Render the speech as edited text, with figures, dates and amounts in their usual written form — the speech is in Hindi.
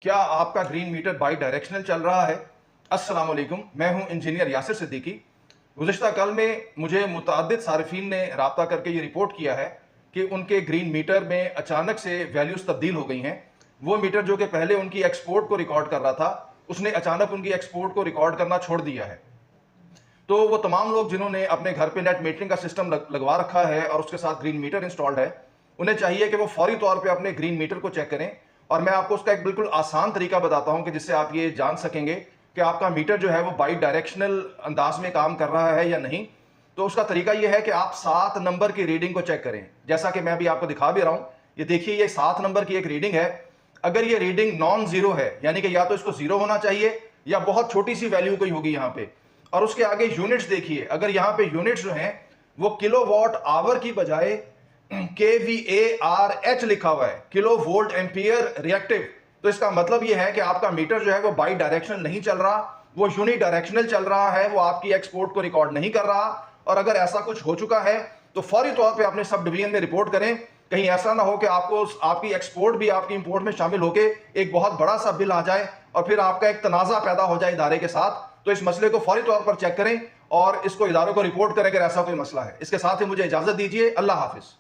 क्या आपका ग्रीन मीटर बाई डायरेक्शनल चल रहा है? अस्सलाम वालेकुम, मैं हूं इंजीनियर यासिर सिद्दीकी। गुज़िश्ता कल में मुझे मुतअद्दिद सारिफीन ने राब्ता करके ये रिपोर्ट किया है कि उनके ग्रीन मीटर में अचानक से वैल्यूज़ तब्दील हो गई हैं। वो मीटर जो कि पहले उनकी एक्सपोर्ट को रिकॉर्ड कर रहा था, उसने अचानक उनकी एक्सपोर्ट को रिकॉर्ड करना छोड़ दिया है। तो वो तमाम लोग जिन्होंने अपने घर पे नेट मीटरिंग का सिस्टम लगवा रखा है और उसके साथ ग्रीन मीटर इंस्टॉल्ड है, उन्हें चाहिए कि वो फौरी तौर पे अपने ग्रीन मीटर को चेक करें। और मैं आपको उसका एक बिल्कुल आसान तरीका बताता हूं कि जिससे आप ये जान सकेंगे कि आपका मीटर जो है वो बाई डायरेक्शनल अंदाज में काम कर रहा है या नहीं। तो उसका तरीका यह है कि आप 7 नंबर की रीडिंग को चेक करें, जैसा कि मैं अभी आपको दिखा भी रहा हूं। ये देखिए, ये 7 नंबर की एक रीडिंग है। अगर ये रीडिंग नॉन जीरो है, यानी कि या तो इसको जीरो होना चाहिए या बहुत छोटी सी वैल्यू कोई होगी यहाँ पे। और उसके आगे यूनिट्स देखिए, अगर यहाँ पे यूनिट्स जो हैं वो किलोवाट आवर की बजाय KVARH लिखा हुआ है, किलो वोल्ट एम्पियर रिएक्टिव, तो इसका मतलब यह है कि आपका मीटर जो है वो बाई डायरेक्शनल नहीं चल रहा, वो यूनि डायरेक्शनल चल रहा है, वो आपकी एक्सपोर्ट को रिकॉर्ड नहीं कर रहा। और अगर ऐसा कुछ हो चुका है तो फौरी तौर पे अपने सब डिवीजन में रिपोर्ट करें। कहीं ऐसा ना हो कि आपको आपकी एक्सपोर्ट भी आपकी इंपोर्ट में शामिल होकर एक बहुत बड़ा सा बिल आ जाए और फिर आपका एक तनाज़ा पैदा हो जाए इदारे के साथ। तो इस मसले को फौरी तौर पर चेक करें और इसको इदारों को रिपोर्ट करें अगर ऐसा कोई मसला है। इसके साथ ही मुझे इजाजत दीजिए। अल्लाह हाफिज।